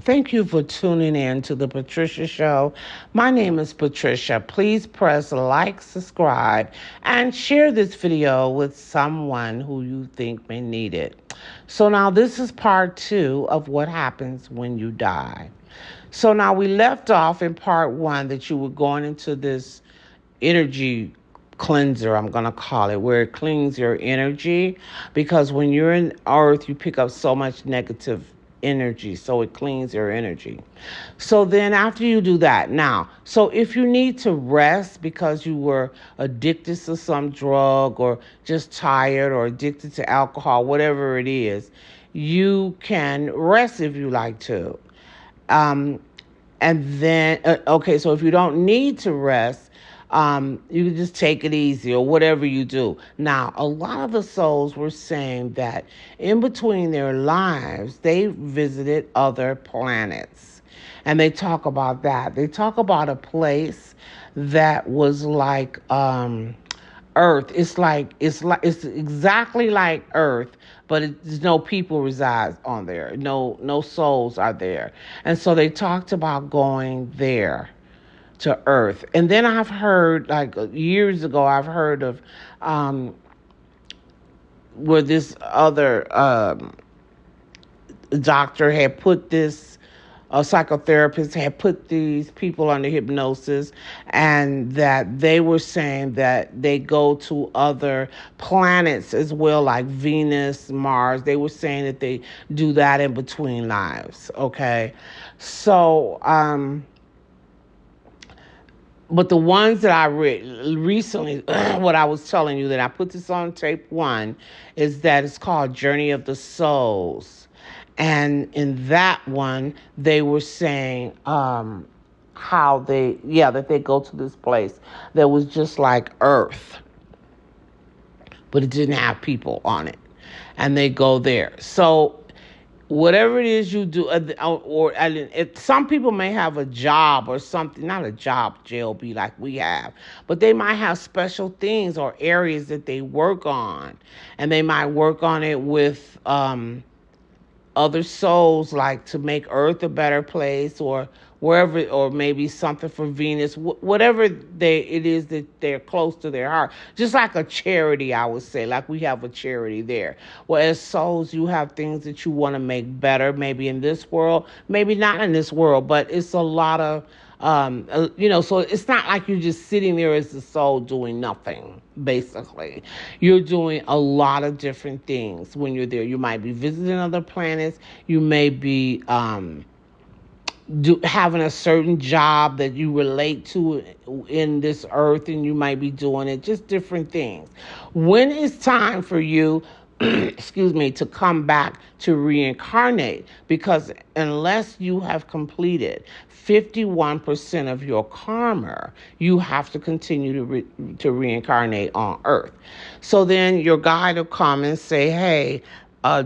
Thank you for tuning in to the Patricia Show. My name is Patricia. Please press like, subscribe, and share this video with someone who you think may need it. So now this is part two of what happens when you die. So now we left off in part one that you were going into this energy cleanser, I'm going to call it, where it cleans your energy, because when you're in earth you pick up so much negative energy, so it cleans your energy. So then after you do that, now, so if you need to rest because you were addicted to some drug or just tired or addicted to alcohol, whatever it is, you can rest if you like to. um and then, okay, so if you don't need to rest, you can just take it easy or whatever you do. Now, a lot of the souls were saying that in between their lives, they visited other planets. And they talk about that. They talk about a place that was like, Earth. It's exactly like Earth, but there's no people resides on there. No souls are there, and so they talked about going there to Earth. And then I've heard, like years ago, I've heard of um, where this other doctor had put this, a psychotherapist had put these people under hypnosis, and that they were saying that they go to other planets as well, like Venus, Mars. They were saying that they do that in between lives. Okay. So, but the ones that I read recently, what I was telling you, that I put this on tape one, is that it's called Journey of the Souls. And in that one, they were saying how that they go to this place that was just like Earth, but it didn't have people on it. And they go there. So whatever it is you do, or if some people may have a job or something, not a job, JLB, like we have, but they might have special things or areas that they work on, and they might work on it with other souls, like to make Earth a better place, or wherever, or maybe something for Venus, whatever it is that they're close to their heart. Just like a charity, I would say, like we have a charity there. Well, as souls, you have things that you want to make better, maybe in this world, maybe not in this world, but it's a lot of so it's not like you're just sitting there as the soul doing nothing, basically. You're doing a lot of different things when you're there. You might be visiting other planets. You may be having a certain job that you relate to in this earth, and you might be doing it, just different things. When it's time for you, excuse me, to come back to reincarnate, because unless you have completed 51% of your karma, you have to continue to reincarnate on Earth. So then your guide will come and say, hey,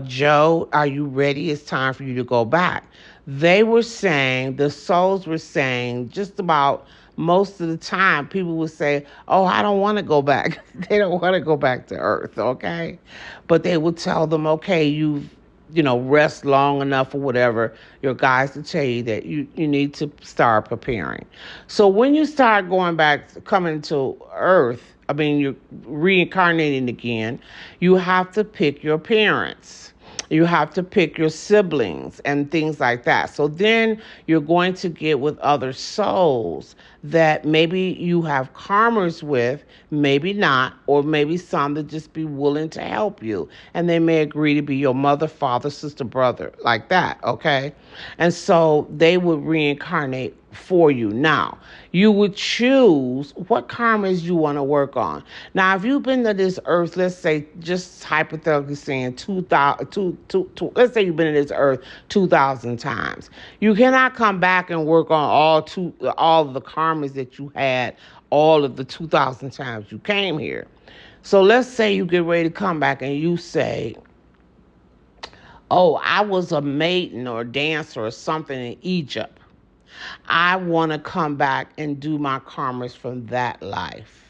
Joe, are you ready? It's time for you to go back. They were saying, the souls were saying, just about most of the time, people would say, oh, I don't want to go back. They don't want to go back to Earth, okay? But they would tell them, okay, rest long enough or whatever. Your guides will tell you that you need to start preparing. So when you start going back, coming to Earth, you're reincarnating again, you have to pick your parents. You have to pick your siblings and things like that. So then you're going to get with other souls that maybe you have karmas with, maybe not, or maybe some that just be willing to help you. And they may agree to be your mother, father, sister, brother, like that, okay? And so they would reincarnate for you. Now, you would choose what karmas you want to work on. Now, if you've been to this earth, let's say, just hypothetically saying, let's say you've been to this earth 2,000 times. You cannot come back and work on all of the karmas that you had all of the 2,000 times you came here. So let's say you get ready to come back and you say, oh, I was a maiden or a dancer or something in Egypt. I want to come back and do my karmas from that life.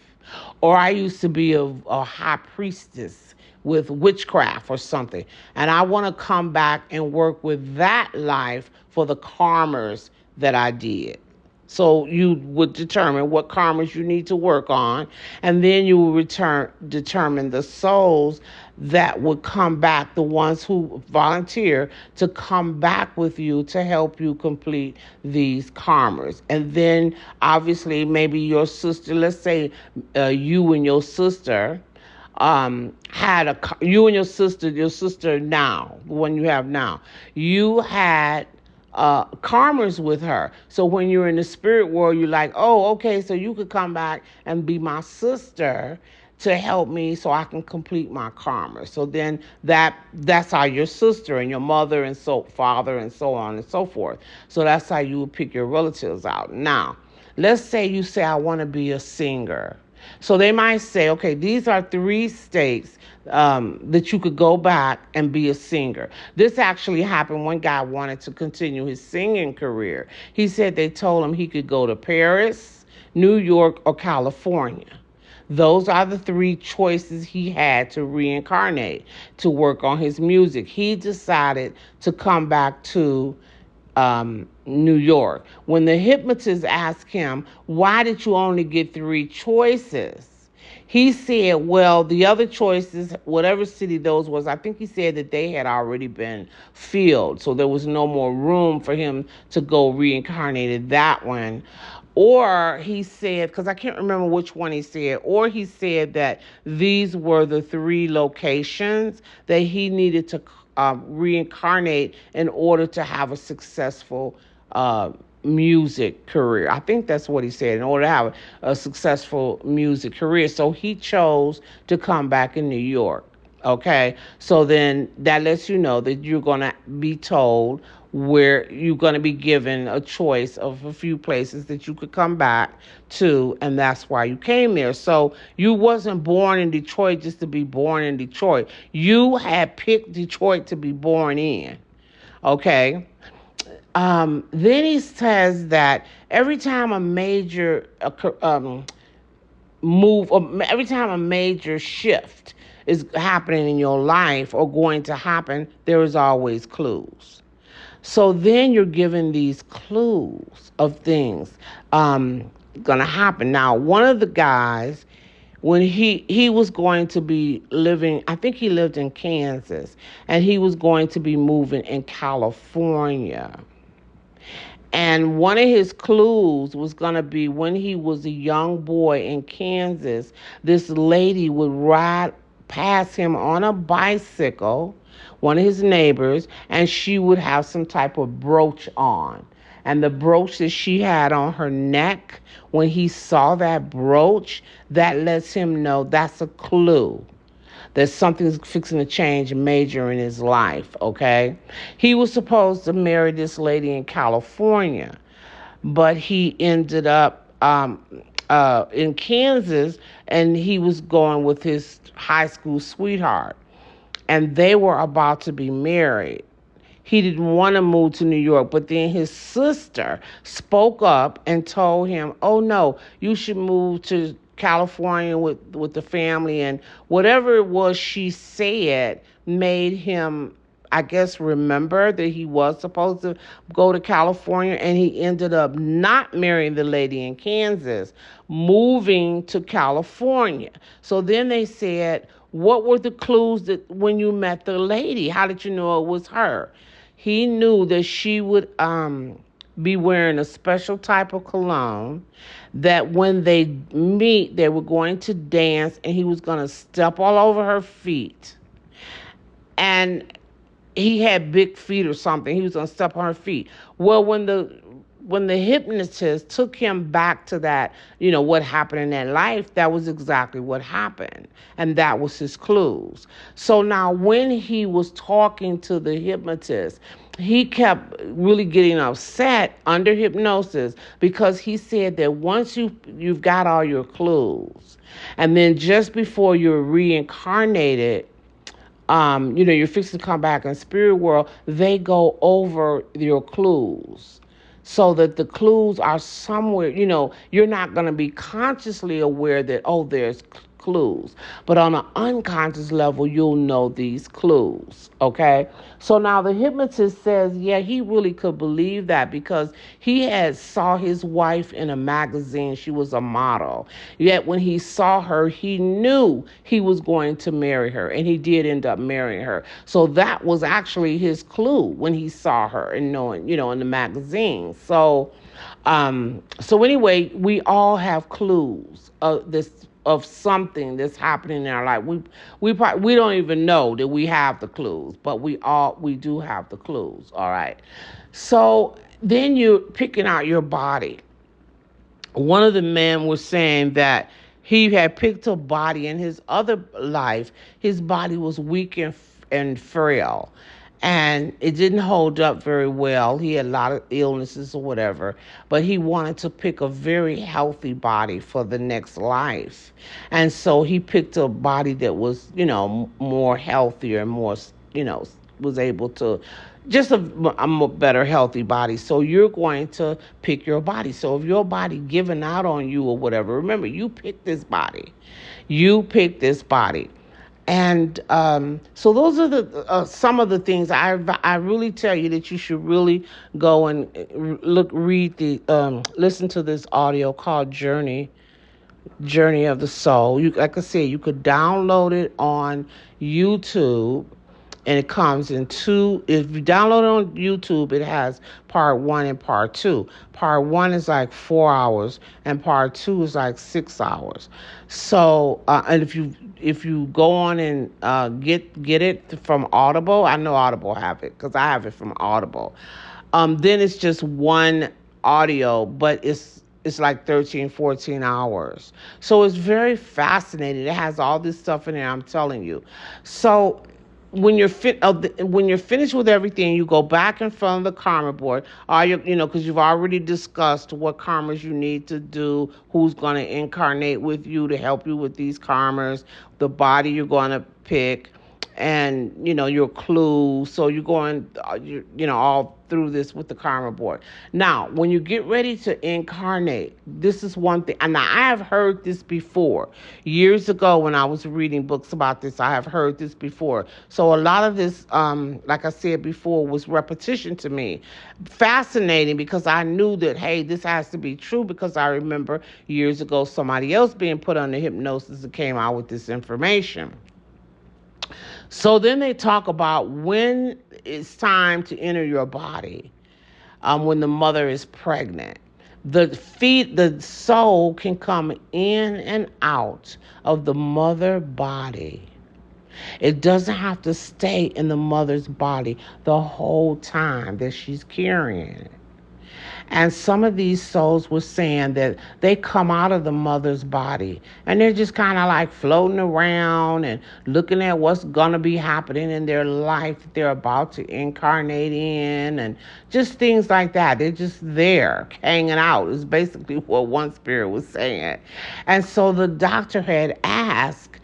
Or I used to be a high priestess with witchcraft or something. And I want to come back and work with that life for the karmas that I did. So you would determine what karmas you need to work on, and then you will determine the souls that would come back, the ones who volunteer to come back with you to help you complete these karmas. And then obviously maybe your sister, let's say you and your sister you and your sister now, the one you have now, you had karmas with her. So when you're in the spirit world, you're like, oh, okay, so you could come back and be my sister to help me so I can complete my karma. So then that's how your sister and your mother and so father and so on and so forth. So that's how you would pick your relatives out. Now, let's say you say, I want to be a singer. So they might say, okay, these are 3 states that you could go back and be a singer. This actually happened. One guy wanted to continue his singing career. He said they told him he could go to Paris, New York, or California. Those are the 3 choices he had to reincarnate, to work on his music. He decided to come back to New York. When the hypnotist asked him, why did you only get 3 choices? He said, well, the other choices, whatever city those was, I think he said that they had already been filled. So there was no more room for him to go reincarnated that one. Or he said, because I can't remember which one he said, or he said that these were the 3 locations that he needed to reincarnate in order to have a successful music career. I think that's what he said, in order to have a successful music career. So he chose to come back in New York. Okay, so then that lets you know that you're going to be told where you're going to be given a choice of a few places that you could come back to, and that's why you came there. So you wasn't born in Detroit just to be born in Detroit. You had picked Detroit to be born in. Okay. Then he says that every time a major move, or every time a major shift is happening in your life or going to happen, there is always clues. So then you're given these clues of things gonna happen. Now, one of the guys, when he was going to be living, I think he lived in Kansas, and he was going to be moving in California. And one of his clues was going to be when he was a young boy in Kansas, this lady would ride past him on a bicycle, one of his neighbors, and she would have some type of brooch on. And the brooch that she had on her neck, when he saw that brooch, that lets him know that's a clue that something's fixing to change major in his life, okay? He was supposed to marry this lady in California, but he ended up in Kansas, and he was going with his high school sweetheart, and they were about to be married. He didn't want to move to New York, but then his sister spoke up and told him, oh no, you should move to California with the family. And whatever it was she said made him, I guess, remember that he was supposed to go to California, and he ended up not marrying the lady in Kansas, moving to California. So then they said, what were the clues that when you met the lady? How did you know it was her? He knew that she would be wearing a special type of cologne, that when they meet, they were going to dance, and he was going to step all over her feet. And he had big feet or something. He was going to step on her feet. Well, when the hypnotist took him back to that, what happened in that life, that was exactly what happened. And that was his clues. So now when he was talking to the hypnotist, he kept really getting upset under hypnosis, because he said that once you've got all your clues, and then just before you're reincarnated, you're fixing to come back in the spirit world, they go over your clues so that the clues are somewhere, you're not going to be consciously aware that, oh, there's clues. But on an unconscious level, you'll know these clues, okay? So now the hypnotist says, yeah, he really could believe that because he had saw his wife in a magazine. She was a model. Yet when he saw her, he knew he was going to marry her, and he did end up marrying her. So that was actually his clue when he saw her and knowing, in the magazine. So anyway, we all have clues of something that's happening in our life. We don't even know that we have the clues, but we do have the clues. All right. So then you're picking out your body. One of the men was saying that he had picked a body in his other life. His body was weak and frail, and it didn't hold up very well. He had a lot of illnesses or whatever, but he wanted to pick a very healthy body for the next life. And so he picked a body that was, more healthier and more, was able to just a better healthy body. So you're going to pick your body. So if your body giving out on you or whatever, remember, you pick this body. You pick this body. And so those are the some of the things I really tell you that you should really go and listen to this audio called Journey of the Soul. Like I said, you could download it on YouTube, and it comes in two. If you download it on YouTube, it has part 1 and part 2. Part 1 is like 4 hours, and part 2 is like 6 hours. So, and if you go on and get it from Audible, I know Audible have it because I have it from Audible. Then it's just one audio, but it's like 13, 14 hours. So it's very fascinating. It has all this stuff in there, I'm telling you. So when you're finished with everything, you go back in front of the karma board. Because you've already discussed what karmas you need to do, who's going to incarnate with you to help you with these karmas, the body you're going to pick, and your clues. So you're going all through this with the karma board. Now when you get ready to incarnate, this is one thing, and I have heard this before years ago when I was reading books about this. I have heard this before, so a lot of this, like I said before, was repetition to me. Fascinating, because I knew that, hey, this has to be true, because I remember years ago somebody else being put under hypnosis and came out with this information. So then they talk about when it's time to enter your body, when the mother is pregnant. The soul can come in and out of the mother body. It doesn't have to stay in the mother's body the whole time that she's carrying it. And some of these souls were saying that they come out of the mother's body and they're just kind of like floating around and looking at what's going to be happening in their life that they're about to incarnate in, and just things like that. They're just there hanging out is basically what one spirit was saying. And so the doctor had asked,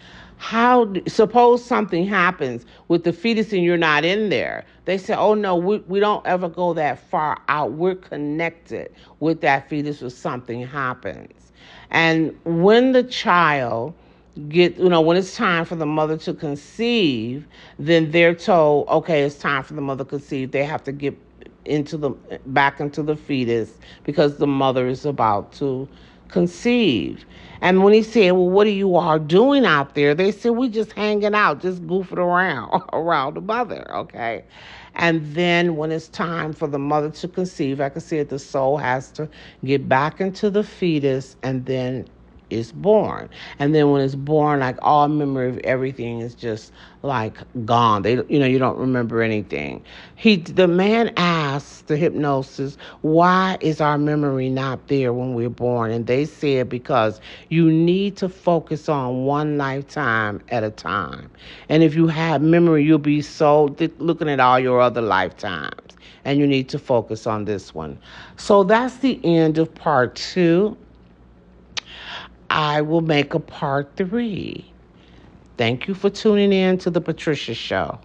suppose something happens with the fetus and you're not in there. They said, oh no, we don't ever go that far out. We're connected with that fetus if something happens. And when the child when it's time for the mother to conceive, then they're told, okay, it's time for the mother to conceive. They have to get back into the fetus because the mother is about to conceive. And when he said, well, what are you all doing out there? They said, we just hanging out, just goofing around the mother, okay? And then when it's time for the mother to conceive, like I said, the soul has to get back into the fetus, and then is born. And then when it's born, like all memory of everything is just like gone. You don't remember anything. The man asked the hypnosis, why is our memory not there when we're born? And they said, because you need to focus on one lifetime at a time. And if you have memory, you'll be so looking at all your other lifetimes, and you need to focus on this one. So that's the end of part 2. I will make a part 3. Thank you for tuning in to the Patricia Show.